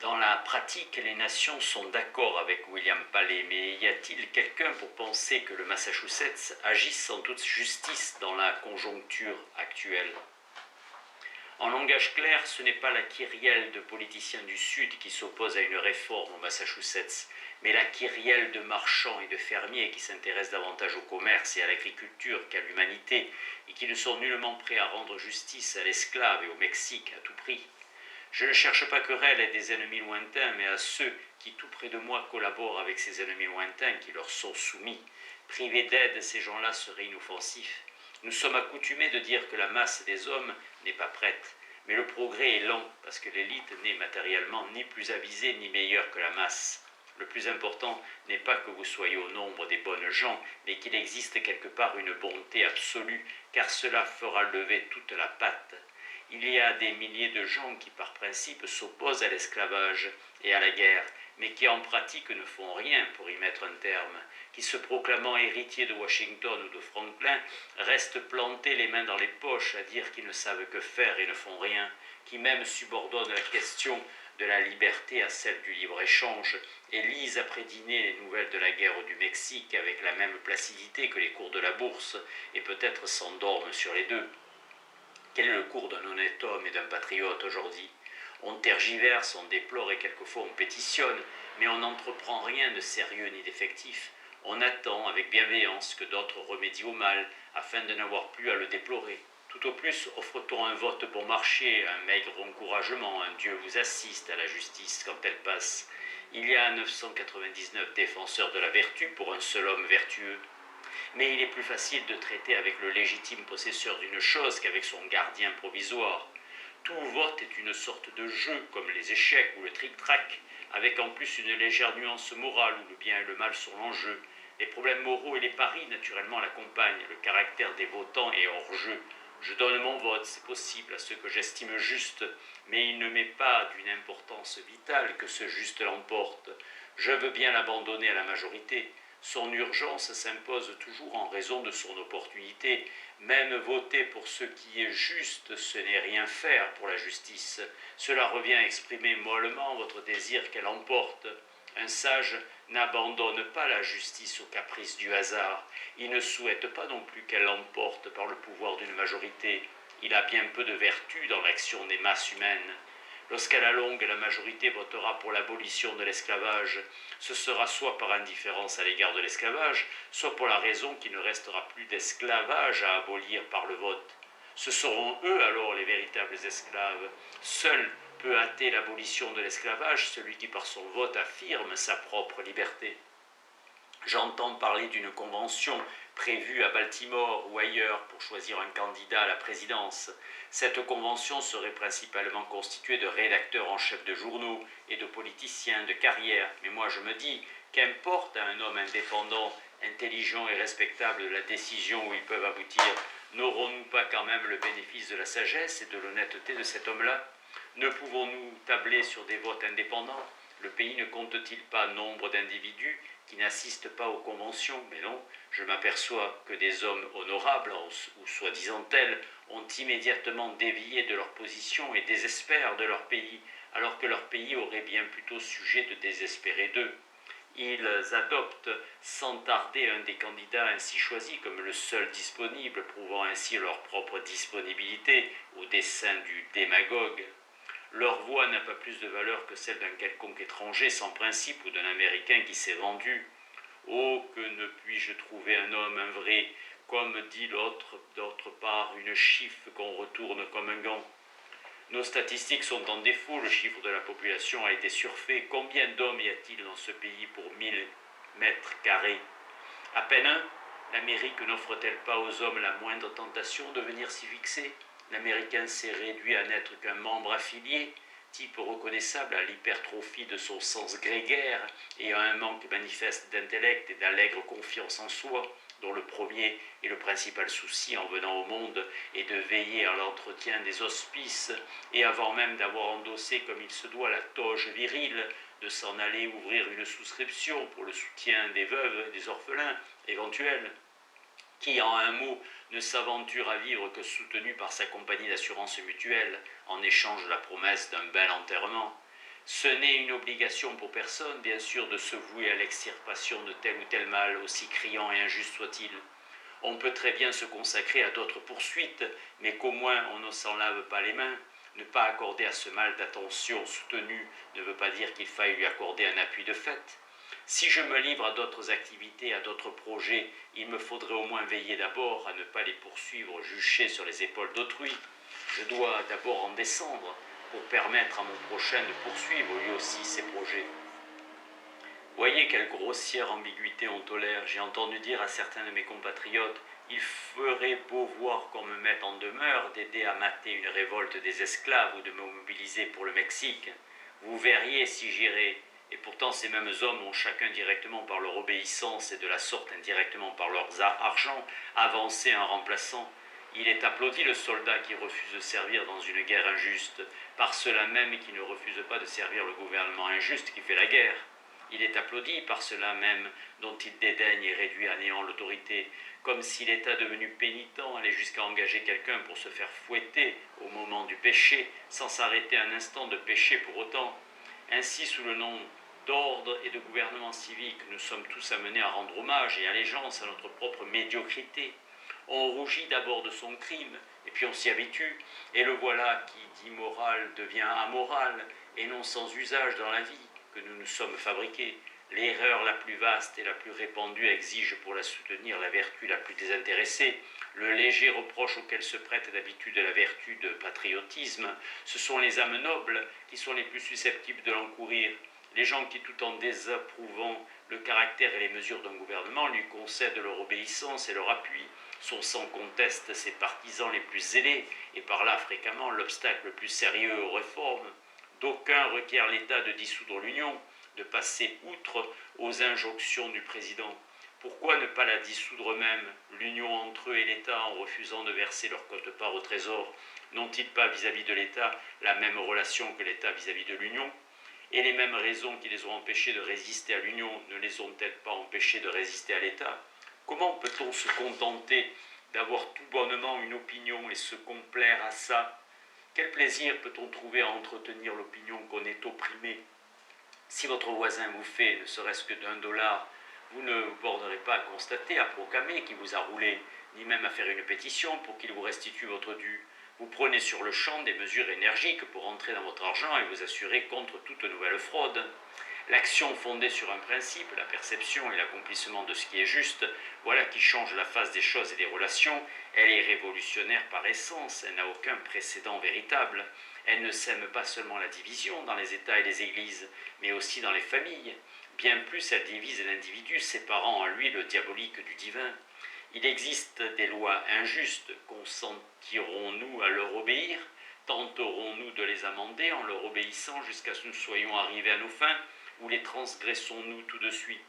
Dans la pratique, les nations sont d'accord avec William Paley, mais y a-t-il quelqu'un pour penser que le Massachusetts agisse en toute justice dans la conjoncture actuelle? En langage clair, ce n'est pas la kyrielle de politiciens du Sud qui s'oppose à une réforme au Massachusetts, mais la kyrielle de marchands et de fermiers qui s'intéressent davantage au commerce et à l'agriculture qu'à l'humanité et qui ne sont nullement prêts à rendre justice à l'esclave et au Mexique à tout prix. Je ne cherche pas querelle à des ennemis lointains, mais à ceux qui tout près de moi collaborent avec ces ennemis lointains qui leur sont soumis. Privés d'aide, ces gens-là seraient inoffensifs. Nous sommes accoutumés de dire que la masse des hommes n'est pas prête, mais le progrès est lent parce que l'élite n'est matériellement ni plus avisée ni meilleure que la masse. Le plus important n'est pas que vous soyez au nombre des bonnes gens, mais qu'il existe quelque part une bonté absolue, car cela fera lever toute la patte. Il y a des milliers de gens qui par principe s'opposent à l'esclavage et à la guerre, mais qui en pratique ne font rien pour y mettre un terme, qui se proclamant héritiers de Washington ou de Franklin, restent plantés les mains dans les poches à dire qu'ils ne savent que faire et ne font rien, qui même subordonnent la question de la liberté à celle du libre-échange et lisent après dîner les nouvelles de la guerre du Mexique avec la même placidité que les cours de la bourse et peut-être s'endorment sur les deux. Quel est le cours d'un honnête homme et d'un patriote aujourd'hui? On tergiverse, on déplore et quelquefois on pétitionne, mais on n'entreprend rien de sérieux ni d'effectif. On attend avec bienveillance que d'autres remédient au mal, afin de n'avoir plus à le déplorer. Tout au plus offre-t-on un vote bon marché, un maigre encouragement, un Dieu vous assiste à la justice quand elle passe. Il y a 999 défenseurs de la vertu pour un seul homme vertueux. Mais il est plus facile de traiter avec le légitime possesseur d'une chose qu'avec son gardien provisoire. Tout vote est une sorte de jeu, comme les échecs ou le tric-trac, avec en plus une légère nuance morale où le bien et le mal sont l'enjeu. Les problèmes moraux et les paris, naturellement, l'accompagnent. Le caractère des votants est hors jeu. Je donne mon vote, c'est possible, à ce que j'estime juste, mais il ne m'est pas d'une importance vitale que ce juste l'emporte. Je veux bien l'abandonner à la majorité. Son urgence s'impose toujours en raison de son opportunité. Même voter pour ce qui est juste, ce n'est rien faire pour la justice. Cela revient à exprimer mollement votre désir qu'elle emporte. Un sage n'abandonne pas la justice au caprice du hasard. Il ne souhaite pas non plus qu'elle l'emporte par le pouvoir d'une majorité. Il a bien peu de vertu dans l'action des masses humaines. Lorsqu'à la longue la majorité votera pour l'abolition de l'esclavage, ce sera soit par indifférence à l'égard de l'esclavage, soit pour la raison qu'il ne restera plus d'esclavage à abolir par le vote. Ce seront eux alors les véritables esclaves. Seul peut hâter l'abolition de l'esclavage celui qui par son vote affirme sa propre liberté. J'entends parler d'une convention prévue à Baltimore ou ailleurs pour choisir un candidat à la présidence. Cette convention serait principalement constituée de rédacteurs en chef de journaux et de politiciens de carrière. Mais moi je me dis, qu'importe à un homme indépendant, intelligent et respectable la décision où ils peuvent aboutir, n'aurons-nous pas quand même le bénéfice de la sagesse et de l'honnêteté de cet homme-là? Ne pouvons-nous tabler sur des votes indépendants? Le pays ne compte-t-il pas nombre d'individus qui n'assistent pas aux conventions? Mais non, je m'aperçois que des hommes honorables, ou soi-disant tels, ont immédiatement dévié de leur position et désespèrent de leur pays, alors que leur pays aurait bien plutôt sujet de désespérer d'eux. Ils adoptent sans tarder un des candidats ainsi choisis comme le seul disponible, prouvant ainsi leur propre disponibilité au dessein du démagogue. Leur voix n'a pas plus de valeur que celle d'un quelconque étranger sans principe ou d'un Américain qui s'est vendu. Oh, que ne puis-je trouver un homme, un vrai, comme dit l'autre, d'autre part, une chiffre qu'on retourne comme un gant. Nos statistiques sont en défaut, le chiffre de la population a été surfait. Combien d'hommes y a-t-il dans ce pays pour 1000 mètres carrés? À peine un. L'Amérique n'offre-t-elle pas aux hommes la moindre tentation de venir s'y fixer? L'Américain s'est réduit à n'être qu'un membre affilié, type reconnaissable à l'hypertrophie de son sens grégaire et à un manque manifeste d'intellect et d'allègre confiance en soi, dont le premier et le principal souci en venant au monde est de veiller à l'entretien des hospices et avant même d'avoir endossé comme il se doit la toge virile, de s'en aller ouvrir une souscription pour le soutien des veuves et des orphelins éventuels, qui, en un mot, ne s'aventure à vivre que soutenu par sa compagnie d'assurance mutuelle, en échange de la promesse d'un bel enterrement. Ce n'est une obligation pour personne, bien sûr, de se vouer à l'extirpation de tel ou tel mal, aussi criant et injuste soit-il. On peut très bien se consacrer à d'autres poursuites, mais qu'au moins on ne s'en lave pas les mains. Ne pas accorder à ce mal d'attention soutenue ne veut pas dire qu'il faille lui accorder un appui de fait. Si je me livre à d'autres activités, à d'autres projets, il me faudrait au moins veiller d'abord à ne pas les poursuivre juchés sur les épaules d'autrui. Je dois d'abord en descendre pour permettre à mon prochain de poursuivre lui aussi ses projets. Voyez quelle grossière ambiguïté on tolère. J'ai entendu dire à certains de mes compatriotes « Il ferait beau voir qu'on me mette en demeure d'aider à mater une révolte des esclaves ou de me mobiliser pour le Mexique. Vous verriez si j'irais. » Et pourtant ces mêmes hommes ont chacun directement par leur obéissance et de la sorte indirectement par leurs argent avancé un remplaçant. Il est applaudi le soldat qui refuse de servir dans une guerre injuste, par ceux-là même qui ne refusent pas de servir le gouvernement injuste qui fait la guerre. Il est applaudi par ceux-là même dont il dédaigne et réduit à néant l'autorité, comme si l'État devenu pénitent allait jusqu'à engager quelqu'un pour se faire fouetter au moment du péché, sans s'arrêter un instant de pécher pour autant. Ainsi, sous le nom d'ordre et de gouvernement civique, nous sommes tous amenés à rendre hommage et allégeance à notre propre médiocrité. On rougit d'abord de son crime, et puis on s'y habitue, et le voilà qui dit moral devient amoral, et non sans usage dans la vie que nous nous sommes fabriqués. L'erreur la plus vaste et la plus répandue exige pour la soutenir la vertu la plus désintéressée. Le léger reproche auquel se prête d'habitude la vertu de patriotisme, ce sont les âmes nobles qui sont les plus susceptibles de l'encourir. Les gens qui, tout en désapprouvant le caractère et les mesures d'un gouvernement, lui concèdent leur obéissance et leur appui, sont sans conteste ses partisans les plus zélés, et par là fréquemment l'obstacle le plus sérieux aux réformes. D'aucuns requièrent l'État de dissoudre l'Union, de passer outre aux injonctions du président. Pourquoi ne pas la dissoudre eux-mêmes, l'union entre eux et l'État, en refusant de verser leur quote-part au Trésor? N'ont-ils pas vis-à-vis de l'État la même relation que l'État vis-à-vis de l'Union? Et les mêmes raisons qui les ont empêchés de résister à l'Union ne les ont-elles pas empêchés de résister à l'État? Comment peut-on se contenter d'avoir tout bonnement une opinion et se complaire à ça? Quel plaisir peut-on trouver à entretenir l'opinion qu'on est opprimé? Si votre voisin vous fait ne serait-ce que $1, vous ne vous bornerez pas à constater, à proclamer qu'il vous a roulé, ni même à faire une pétition pour qu'il vous restitue votre dû. Vous prenez sur le champ des mesures énergiques pour entrer dans votre argent et vous assurer contre toute nouvelle fraude. L'action fondée sur un principe, la perception et l'accomplissement de ce qui est juste, voilà qui change la face des choses et des relations. Elle est révolutionnaire par essence, elle n'a aucun précédent véritable. Elle ne sème pas seulement la division dans les États et les Églises, mais aussi dans les familles. Bien plus, elle divise l'individu, séparant en lui le diabolique du divin. Il existe des lois injustes, consentirons-nous à leur obéir? Tenterons-nous de les amender en leur obéissant jusqu'à ce que nous soyons arrivés à nos fins, ou les transgressons-nous tout de suite?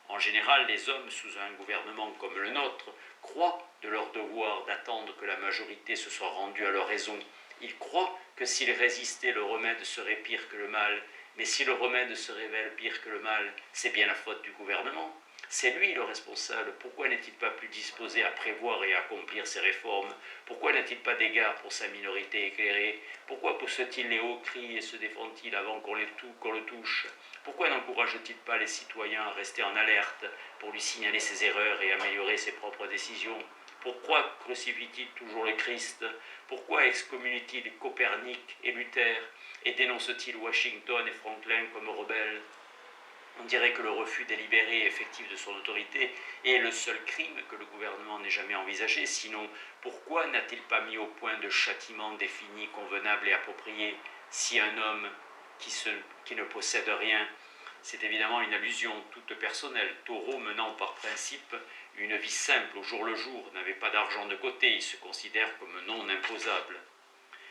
En général, les hommes, sous un gouvernement comme le nôtre, croient de leur devoir d'attendre que la majorité se soit rendue à leur raison. Ils croient que s'ils résistaient, le remède serait pire que le mal. Mais si le remède se révèle pire que le mal, c'est bien la faute du gouvernement. C'est lui le responsable. Pourquoi n'est-il pas plus disposé à prévoir et à accomplir ses réformes? Pourquoi n'a-t-il pas d'égard pour sa minorité éclairée? Pourquoi pousse-t-il les hauts cris et se défend-il avant qu'on le touche? Pourquoi n'encourage-t-il pas les citoyens à rester en alerte pour lui signaler ses erreurs et améliorer ses propres décisions? Pourquoi crucifie-t-il toujours le Christ? Pourquoi excommunie-t-il Copernic et Luther? Et dénonce-t-il Washington et Franklin comme rebelles? On dirait que le refus délibéré et effectif de son autorité est le seul crime que le gouvernement n'ait jamais envisagé. Sinon, pourquoi n'a-t-il pas mis au point de châtiments définis, convenables et appropriés? Si un homme qui ne possède rien, c'est évidemment une allusion toute personnelle. Taureau menant par principe une vie simple au jour le jour, n'avait pas d'argent de côté, il se considère comme non imposable.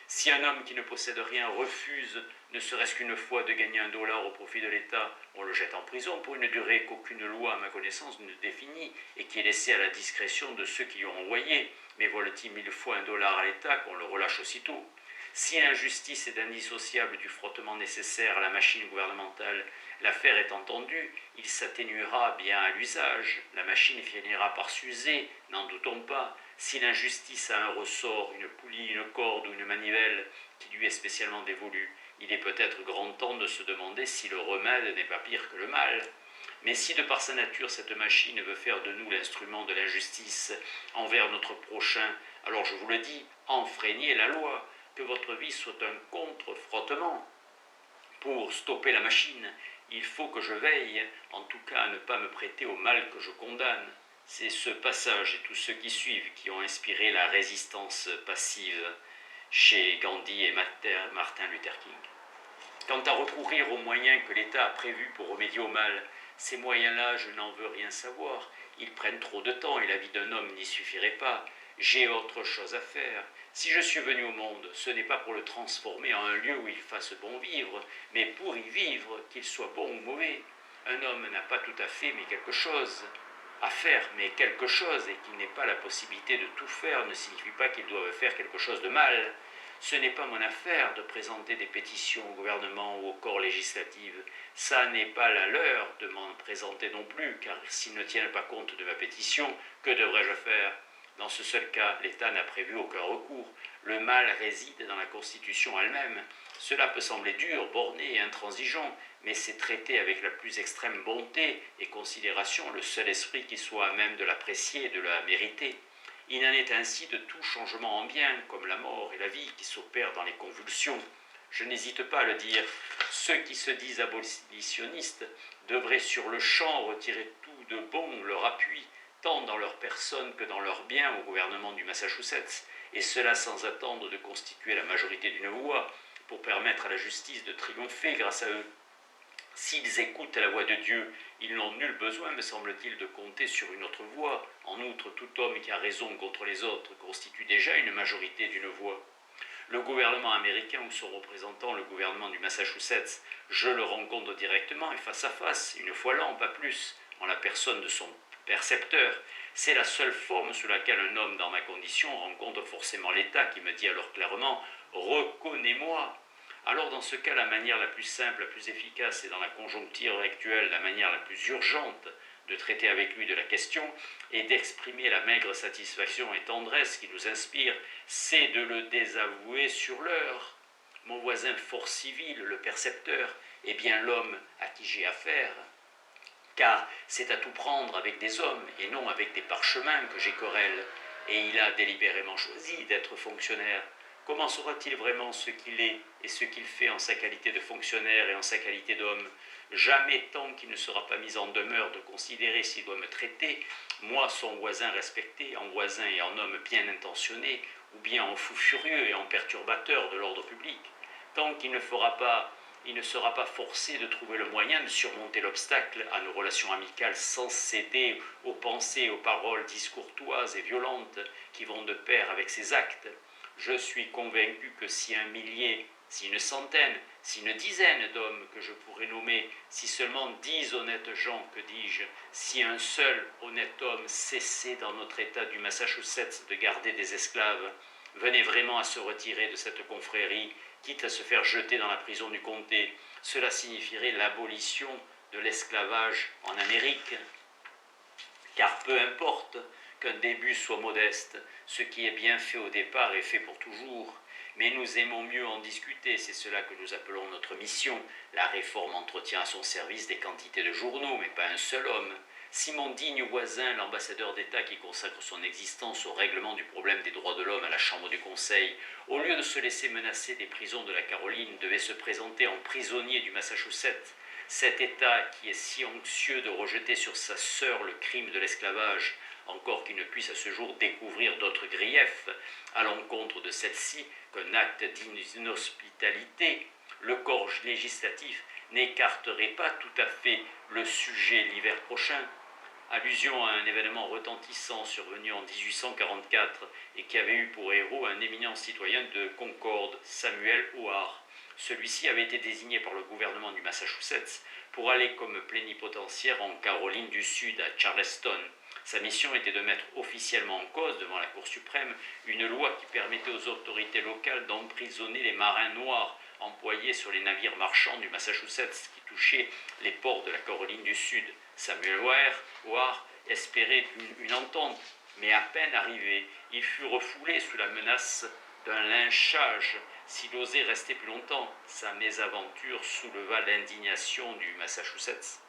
Si un homme qui ne possède rien refuse, ne serait-ce qu'une fois, de gagner $1 au profit de l'État, on le jette en prison pour une durée qu'aucune loi, à ma connaissance, ne définit et qui est laissée à la discrétion de ceux qui l'ont envoyé. Mais vole-t-il 1000 fois $1 à l'État qu'on le relâche aussitôt? Si l'injustice est indissociable du frottement nécessaire à la machine gouvernementale, l'affaire est entendue, il s'atténuera bien à l'usage, la machine finira par s'user, n'en doutons pas. Si l'injustice a un ressort, une poulie, une corde ou une manivelle qui lui est spécialement dévolue, Il est peut-être grand temps de se demander si le remède n'est pas pire que le mal. Mais si de par sa nature cette machine veut faire de nous l'instrument de l'injustice envers notre prochain, alors je vous le dis, enfreignez la loi, que votre vie soit un contre-frottement. Pour stopper la machine, il faut que je veille, en tout cas à ne pas me prêter au mal que je condamne. C'est ce passage et tous ceux qui suivent qui ont inspiré la résistance passive chez Gandhi et Martin Luther King. Quant à recourir aux moyens que l'État a prévus pour remédier au mal, ces moyens-là, je n'en veux rien savoir. Ils prennent trop de temps et la vie d'un homme n'y suffirait pas. J'ai autre chose à faire. Si je suis venu au monde, ce n'est pas pour le transformer en un lieu où il fasse bon vivre, mais pour y vivre, qu'il soit bon ou mauvais. Un homme n'a pas tout à fait, mais quelque chose à faire, mais quelque chose, et qu'il n'ait pas la possibilité de tout faire ne signifie pas qu'il doive faire quelque chose de mal. Ce n'est pas mon affaire de présenter des pétitions au gouvernement ou au corps législatif. Ça n'est pas la leur de m'en présenter non plus, car s'ils ne tiennent pas compte de ma pétition, que devrais-je faire? Dans ce seul cas, l'État n'a prévu aucun recours. Le mal réside dans la Constitution elle-même. Cela peut sembler dur, borné et intransigeant, mais c'est traité avec la plus extrême bonté et considération le seul esprit qui soit à même de l'apprécier et de la mériter. Il en est ainsi de tout changement en bien, comme la mort et la vie qui s'opèrent dans les convulsions. Je n'hésite pas à le dire, ceux qui se disent abolitionnistes devraient sur le champ retirer tout de bon leur appui, tant dans leur personne que dans leur bien au gouvernement du Massachusetts, et cela sans attendre de constituer la majorité d'une voix, pour permettre à la justice de triompher grâce à eux. S'ils écoutent la voix de Dieu, ils n'ont nul besoin, me semble-t-il, de compter sur une autre voix. En outre, tout homme qui a raison contre les autres constitue déjà une majorité d'une voix. Le gouvernement américain ou son représentant, le gouvernement du Massachusetts, je le rencontre directement et face à face, une fois l'an, pas plus, en la personne de son percepteur. C'est la seule forme sous laquelle un homme dans ma condition rencontre forcément l'État qui me dit alors clairement « Reconnais-moi ». Alors dans ce cas, la manière la plus simple, la plus efficace et dans la conjoncture actuelle, la manière la plus urgente de traiter avec lui de la question et d'exprimer la maigre satisfaction et tendresse qui nous inspire, c'est de le désavouer sur l'heure. Mon voisin fort civil, le percepteur, est bien l'homme à qui j'ai affaire. Car c'est à tout prendre avec des hommes et non avec des parchemins que j'ai querelle, et il a délibérément choisi d'être fonctionnaire. Comment saura-t-il vraiment ce qu'il est et ce qu'il fait en sa qualité de fonctionnaire et en sa qualité d'homme? Jamais tant qu'il ne sera pas mis en demeure de considérer s'il doit me traiter, moi son voisin respecté, en voisin et en homme bien intentionné, ou bien en fou furieux et en perturbateur de l'ordre public, tant qu'il ne sera pas forcé de trouver le moyen de surmonter l'obstacle à nos relations amicales sans céder aux pensées et aux paroles discourtoises et violentes qui vont de pair avec ses actes. Je suis convaincu que si un millier, si une centaine, si une dizaine d'hommes que je pourrais nommer, si seulement 10 honnêtes gens, que dis-je, si un seul honnête homme cessait dans notre état du Massachusetts de garder des esclaves, venait vraiment à se retirer de cette confrérie, quitte à se faire jeter dans la prison du comté, cela signifierait l'abolition de l'esclavage en Amérique. Car peu importe qu'un début soit modeste, ce qui est bien fait au départ est fait pour toujours. Mais nous aimons mieux en discuter, c'est cela que nous appelons notre mission. La réforme entretient à son service des quantités de journaux, mais pas un seul homme. Si mon digne voisin, l'ambassadeur d'État qui consacre son existence au règlement du problème des droits de l'homme à la Chambre du Conseil, au lieu de se laisser menacer des prisons de la Caroline, devait se présenter en prisonnier du Massachusetts, cet État qui est si anxieux de rejeter sur sa sœur le crime de l'esclavage, encore qu'il ne puisse à ce jour découvrir d'autres griefs à l'encontre de celle-ci qu'un acte d'inhospitalité, le corps législatif n'écarterait pas tout à fait le sujet l'hiver prochain. Allusion à un événement retentissant survenu en 1844 et qui avait eu pour héros un éminent citoyen de Concorde, Samuel Howard. Celui-ci avait été désigné par le gouvernement du Massachusetts pour aller comme plénipotentiaire en Caroline du Sud, à Charleston. Sa mission était de mettre officiellement en cause devant la Cour suprême une loi qui permettait aux autorités locales d'emprisonner les marins noirs employés sur les navires marchands du Massachusetts qui touchaient les ports de la Caroline du Sud. Samuel Howard espérait une entente, mais à peine arrivé, il fut refoulé sous la menace d'un lynchage. S'il osait rester plus longtemps, sa mésaventure souleva l'indignation du Massachusetts.